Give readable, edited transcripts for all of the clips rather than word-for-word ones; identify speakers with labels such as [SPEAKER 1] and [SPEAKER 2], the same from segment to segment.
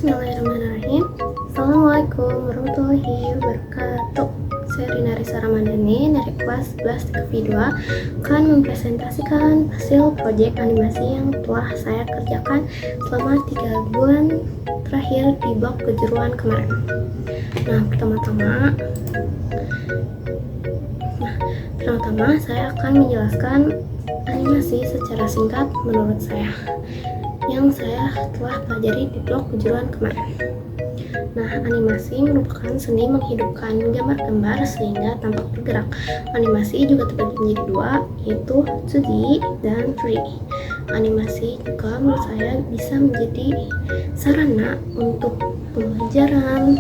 [SPEAKER 1] Bismillahirrahmanirrahim. Assalamualaikum warahmatullahi wabarakatuh. Saya Rina Risa Ramadhani dari kelas 11 TKV 2 akan mempresentasikan hasil proyek animasi yang telah saya kerjakan selama 3 bulan terakhir di blog kejuruan kemarin. Nah, pertama-tama saya akan menjelaskan animasi secara singkat menurut saya yang saya telah pelajari di blog kejuruan kemarin. Nah, animasi merupakan seni menghidupkan gambar-gambar sehingga tampak bergerak. Animasi juga terbagi menjadi dua, yaitu 2D dan 3D. Animasi juga menurut saya bisa menjadi sarana untuk pembelajaran,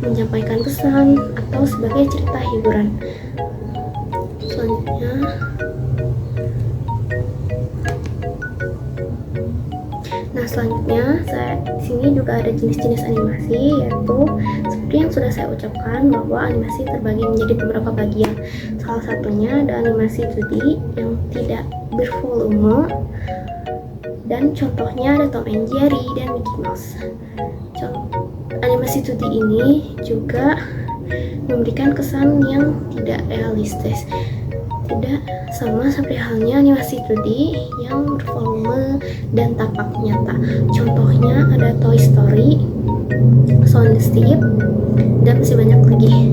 [SPEAKER 1] menyampaikan pesan, atau sebagai cerita hiburan. Selanjutnya, di sini juga ada jenis-jenis animasi, yaitu seperti yang sudah saya ucapkan bahwa animasi terbagi menjadi beberapa bagian. Salah satunya ada animasi 2D yang tidak bervolume, dan contohnya ada Tom and Jerry dan Mickey Mouse. Animasi 2D ini juga memberikan kesan yang tidak realistis, tidak sama seperti halnya animasi 2D yang bervolume dan tampak nyata. Contohnya ada Toy Story, Sonic the Hedgehog, dan masih banyak lagi.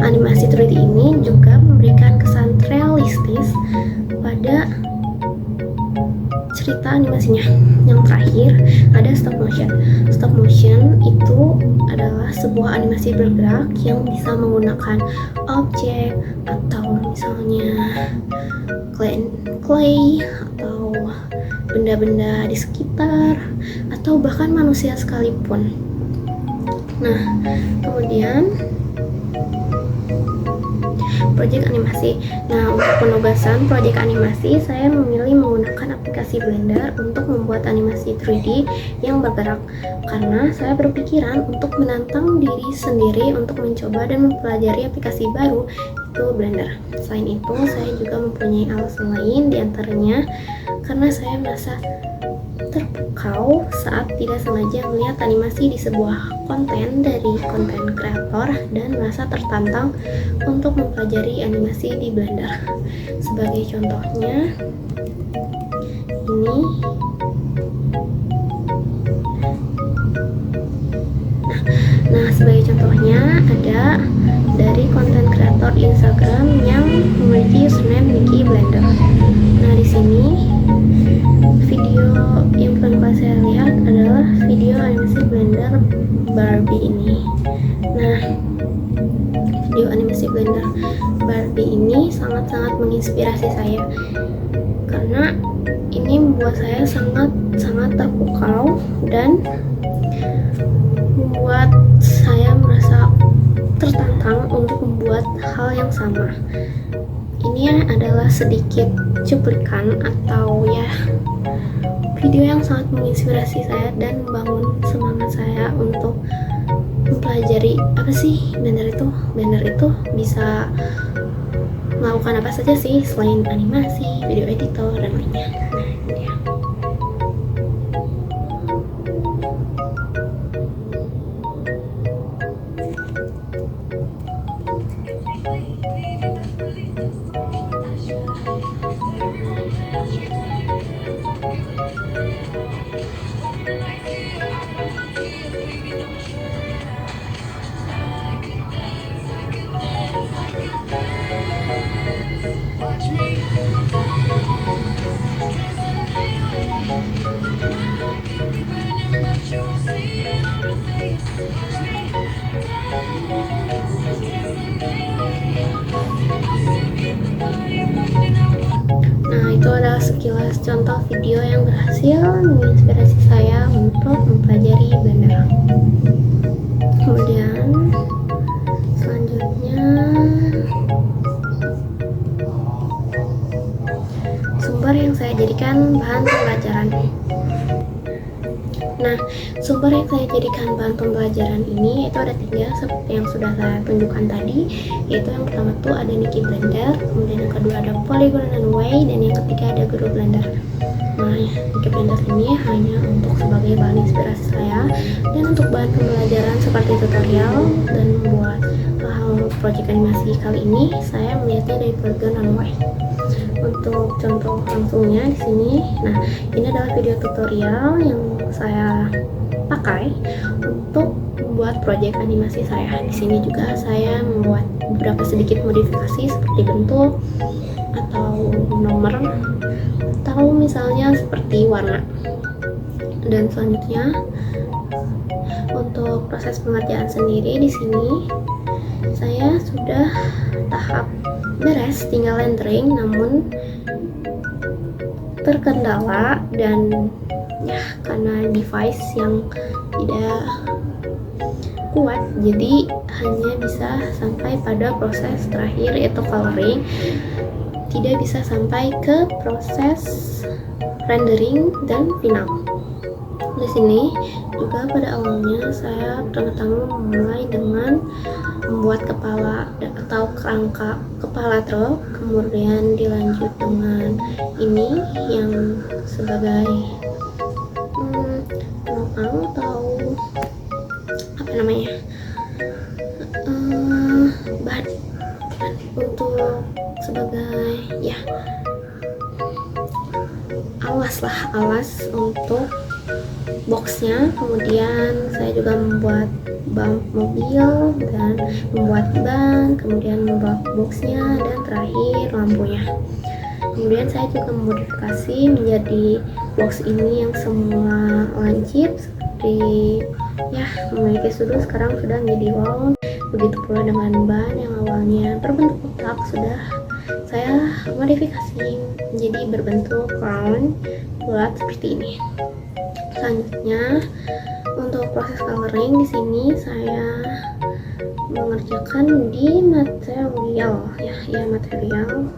[SPEAKER 1] Animasi 3D ini juga memberikan kesan realistis pada cerita animasinya. Yang terakhir ada stop motion. Stop motion itu adalah sebuah animasi bergerak yang bisa menggunakan objek atau misalnya clay atau benda-benda di sekitar atau bahkan manusia sekalipun. Nah, kemudian proyek animasi. Nah, untuk penugasan proyek animasi, saya memilih menggunakan aplikasi Blender untuk membuat animasi 3D yang bergerak karena saya berpikiran untuk menantang diri sendiri untuk mencoba dan mempelajari aplikasi baru, itu Blender. Selain itu, saya juga mempunyai alasan lain, diantaranya karena saya merasa terpukau saat tidak sengaja melihat animasi di sebuah konten dari konten kreator dan merasa tertantang untuk mempelajari animasi di Blender. Sebagai contohnya, ini. Nah, sebagai contohnya ada dari konten kreator Instagram yang memiliki username Mickey Blender. Nah, di sini video yang pertama saya lihat adalah video animasi Blender Barbie ini. Nah, video animasi Blender Barbie ini sangat-sangat menginspirasi saya karena ini membuat saya sangat terpukau dan membuat saya merasa tertantang untuk membuat hal yang sama. Ini adalah sedikit cuplikan atau ya video yang sangat menginspirasi saya dan membangun semangat saya untuk mempelajari apa sih Blender itu. Blender itu bisa melakukan apa saja sih selain animasi, video editor, dan lainnya. Nah, ini dia. Nah, itu adalah sekilas contoh video yang berhasil menginspirasi saya untuk mempelajari Blender. Kemudian selanjutnya sumber yang saya jadikan bahan pembelajaran. Nah, sumber yang saya jadikan bahan pembelajaran ini itu ada 3 seperti yang sudah saya tunjukkan tadi, yaitu yang pertama tuh ada Mickey Blender, kemudian yang kedua ada Polygon and Way, dan yang ketiga ada Guru Blender. Nah, Peaky Blinders ini hanya untuk sebagai bahan inspirasi saya, dan untuk bahan pembelajaran seperti tutorial dan membuat hal project animasi kali ini saya melihatnya dari keluarga Nanway. Untuk contoh langsungnya di sini, nah ini adalah video tutorial yang saya pakai untuk membuat proyek animasi saya. Di sini juga saya membuat beberapa sedikit modifikasi seperti bentuk atau nomor atau misalnya seperti warna. Dan selanjutnya untuk proses pengerjaan sendiri, di sini saya sudah tahap beres, tinggal rendering, namun terkendala dan ya karena device yang tidak kuat, jadi hanya bisa sampai pada proses terakhir yaitu coloring, tidak bisa sampai ke proses rendering dan final. Di sini juga pada awalnya saya pertama-tama memulai dengan membuat kepala atau kerangka kepala truk, kemudian dilanjut dengan ini yang sebagai penopang atau apa namanya, bahan untuk sebagai ya alas untuk boxnya. Kemudian saya juga membuat bump mobil dan membuat ban, kemudian membuat boxnya, dan terakhir lampunya. Kemudian saya juga memodifikasi menjadi box ini yang semua lancip seperti ya memiliki sudut, sekarang sudah menjadi round. Begitu pula dengan ban yang awalnya berbentuk kotak, sudah saya modifikasi menjadi berbentuk round bulat seperti ini. Selanjutnya untuk proses coloring, di sini saya mengerjakan di material material.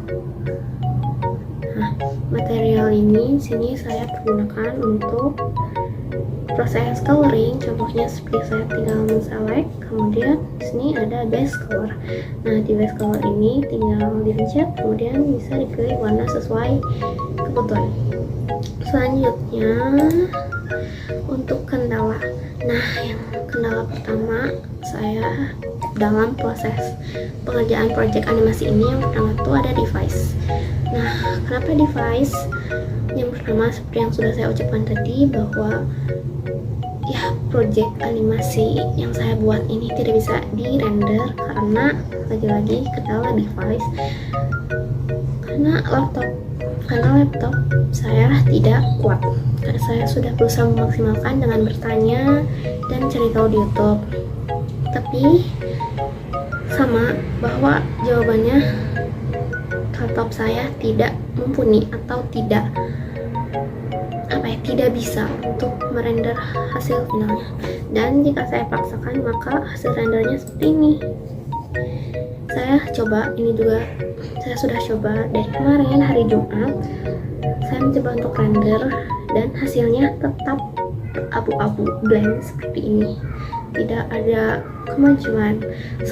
[SPEAKER 1] Nah, material ini sini saya pergunakan untuk proses coloring. Contohnya seperti saya tinggal men-select, kemudian di sini ada base color. Nah, di base color ini tinggal dipencet, kemudian bisa dipilih warna sesuai kebutuhan. Selanjutnya untuk kendala. Nah, yang kendala pertama saya dalam proses pengerjaan project animasi ini, yang pertama itu ada device. Nah, kenapa device? Yang pertama seperti yang sudah saya ucapkan tadi, bahwa ya project animasi yang saya buat ini tidak bisa di-render karena lagi-lagi kendala device, karena laptop saya tidak kuat. Karena saya sudah berusaha memaksimalkan dengan bertanya dan cari tahu di YouTube, tapi sama bahwa jawabannya laptop saya tidak mumpuni atau tidak bisa untuk merender hasil finalnya. Dan jika saya paksakan, maka hasil rendernya seperti ini. Saya coba, ini juga saya sudah coba dari kemarin hari Jumat, saya mencoba untuk render dan hasilnya tetap abu-abu blank seperti ini, tidak ada kemajuan.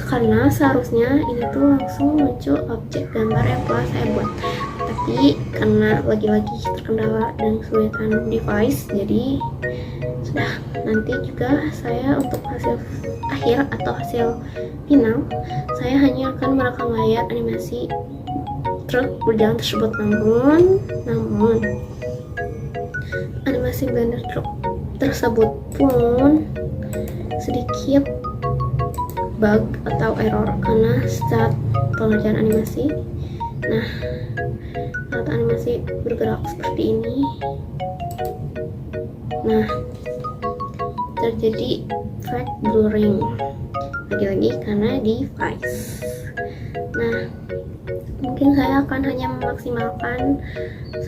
[SPEAKER 1] Karena seharusnya ini tuh langsung muncul objek gambar yang telah saya buat, tapi karena lagi-lagi terkendala dan kesulitan device, jadi sudah nanti juga saya untuk hasil akhir atau hasil final, saya hanya akan merekam layar animasi truk berjalan tersebut. Namun animasi Blender truk tersebut pun sedikit bug atau error karena saat pengerjaan animasi, nah saat animasi bergerak seperti ini, nah terjadi fake blurring lagi-lagi karena device. Nah, mungkin saya akan hanya memaksimalkan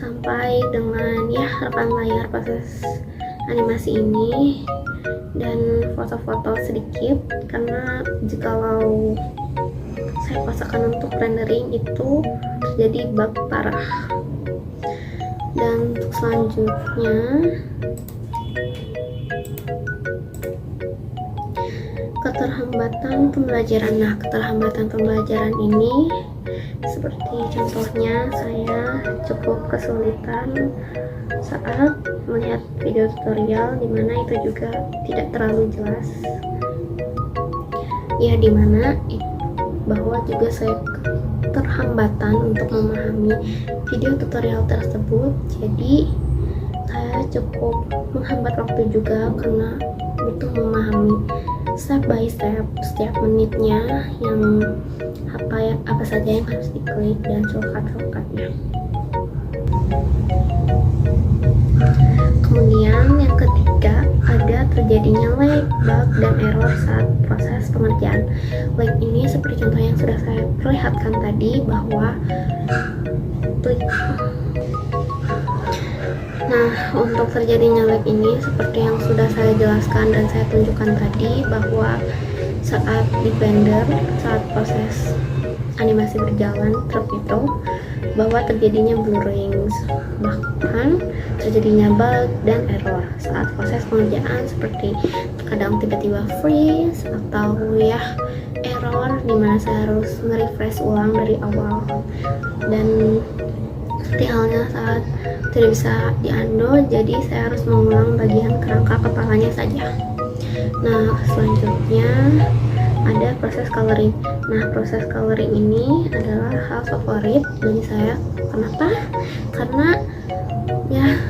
[SPEAKER 1] sampai dengan ya rekam layar proses animasi ini dan foto-foto sedikit, karena jikalau saya paksakan untuk rendering itu terjadi bug parah. Dan untuk selanjutnya keterlambatan pembelajaran. Nah, keterlambatan pembelajaran ini Seperti contohnya saya cukup kesulitan saat melihat video tutorial dimana itu juga tidak terlalu jelas, ya dimana bahwa juga saya terhambatan untuk memahami video tutorial tersebut. Jadi saya cukup menghambat waktu juga karena butuh memahami step by step setiap menitnya yang apa saja yang harus diklik dan shortcut-shortcutnya. Kemudian yang ketiga, ada terjadinya lag, bug, dan error saat proses pengerjaan. Lag ini seperti contoh yang sudah saya perlihatkan tadi bahwa untuk terjadinya lag ini seperti yang sudah saya jelaskan dan saya tunjukkan tadi, bahwa saat di Blender, saat proses animasi berjalan truk itu, bahwa terjadinya blurring, bahkan terjadinya bug dan error saat proses pengerjaan, seperti terkadang tiba-tiba freeze atau ya error dimana saya harus nge-refresh ulang dari awal, dan seperti halnya saat tidak bisa di-undo, jadi saya harus mengulang bagian kerangka kepalanya saja. Nah, selanjutnya ada proses coloring. Nah, proses coloring ini adalah hal favorit bagi saya. Kenapa? Karena ya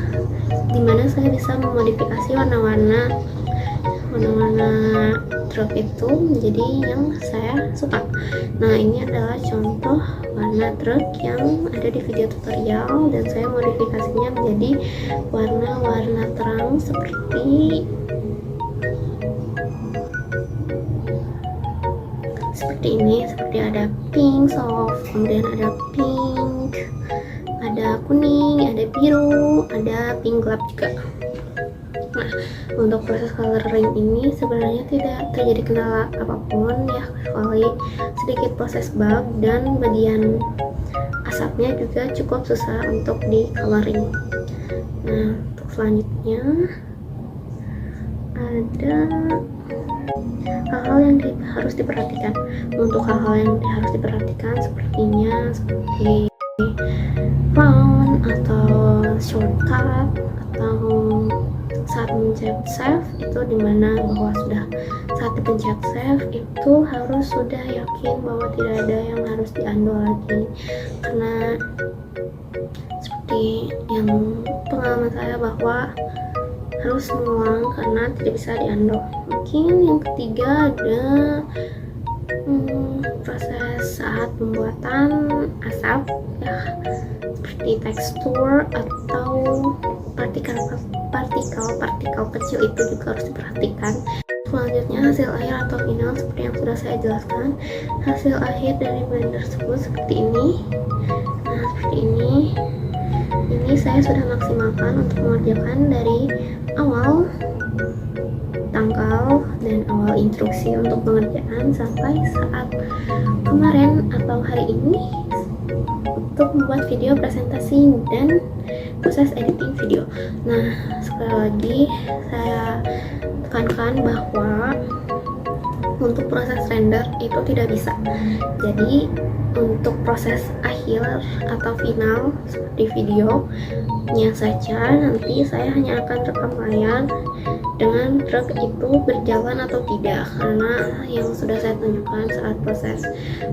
[SPEAKER 1] dimana saya bisa memodifikasi warna-warna truk itu menjadi yang saya suka. Nah, ini adalah contoh warna truk yang ada di video tutorial dan saya modifikasinya menjadi warna-warna terang seperti ini, seperti ada pink soft, kemudian ada pink, ada kuning, ada biru, ada pink gelap juga. Nah, untuk proses coloring ini sebenarnya tidak terjadi kendala apapun ya, kecuali sedikit proses bug dan bagian asapnya juga cukup susah untuk di coloring. Nah, untuk selanjutnya ada hal-hal yang harus diperhatikan. Untuk hal-hal yang harus diperhatikan seperti font atau shortcut atau saat mencet save itu, dimana bahwa sudah saat dipencet save itu harus sudah yakin bahwa tidak ada yang harus di-undo lagi, karena seperti yang pengalaman saya bahwa harus mengulang karena tidak bisa di-undo. Mungkin yang ketiga ada proses saat pembuatan asap ya, seperti tekstur atau partikel kecil itu juga harus diperhatikan. Selanjutnya hasil akhir atau final seperti yang sudah saya jelaskan. Hasil akhir dari Blender tersebut seperti ini. Nah, seperti ini saya sudah maksimalkan untuk mengerjakan dari awal tanggal dan awal instruksi untuk pengerjaan sampai saat kemarin atau hari ini untuk membuat video presentasi dan proses editing video. Nah, sekali lagi saya tekankan bahwa untuk proses render itu tidak bisa. Jadi untuk proses akhir atau final seperti videonya saja, nanti saya hanya akan rekam layar dengan truk itu berjalan atau tidak, karena yang sudah saya tunjukkan saat proses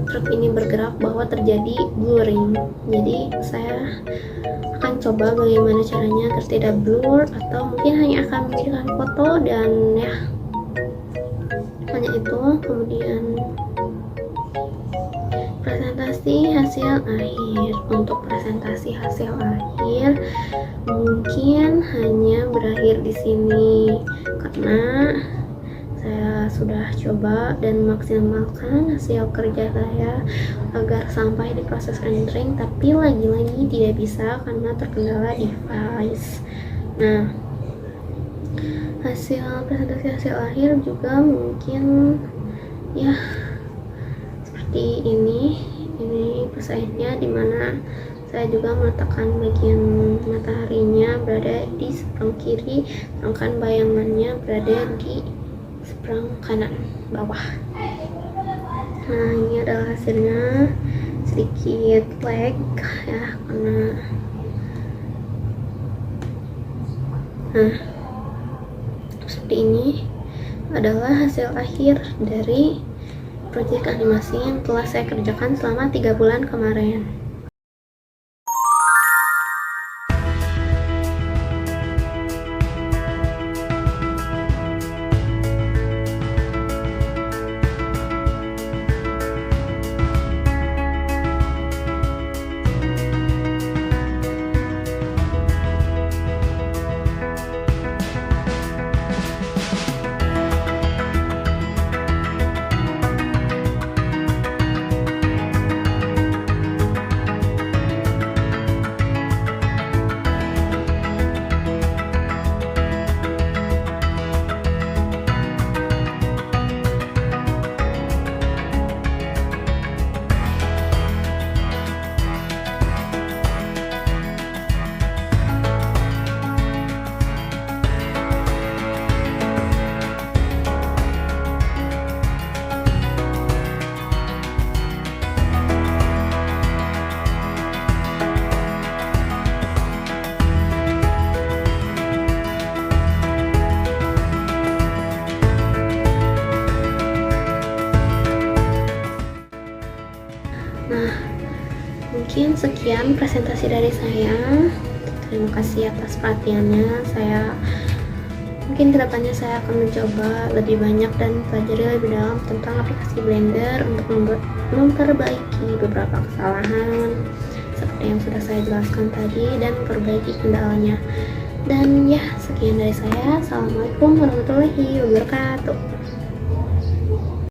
[SPEAKER 1] truk ini bergerak bahwa terjadi blurring. Jadi saya akan coba bagaimana caranya agar tidak blur, atau mungkin hanya akan menjadikan foto dan ya hanya itu. Kemudian presentasi hasil akhir. Untuk presentasi hasil akhir mungkin hanya berakhir di sini karena saya sudah coba dan maksimalkan hasil kerja saya agar sampai di proses rendering, tapi lagi-lagi tidak bisa karena terkendala device. Nah, presentasi hasil akhir juga mungkin ya seperti ini prosesnya, dimana saya juga meletakkan bagian mataharinya berada di seberang kiri, sedangkan bayangannya berada di seberang kanan bawah. Nah, ini adalah hasilnya. sedikit lag ya, karena seperti ini adalah hasil akhir dari proyek animasi yang telah saya kerjakan selama 3 bulan kemarin. Nah, mungkin sekian presentasi dari saya. Terima kasih atas perhatiannya. Mungkin kedepannya saya akan mencoba lebih banyak dan pelajari lebih dalam tentang aplikasi Blender untuk memperbaiki beberapa kesalahan seperti yang sudah saya jelaskan tadi dan memperbaiki kendalanya. Dan ya, sekian dari saya. Assalamualaikum warahmatullahi wabarakatuh.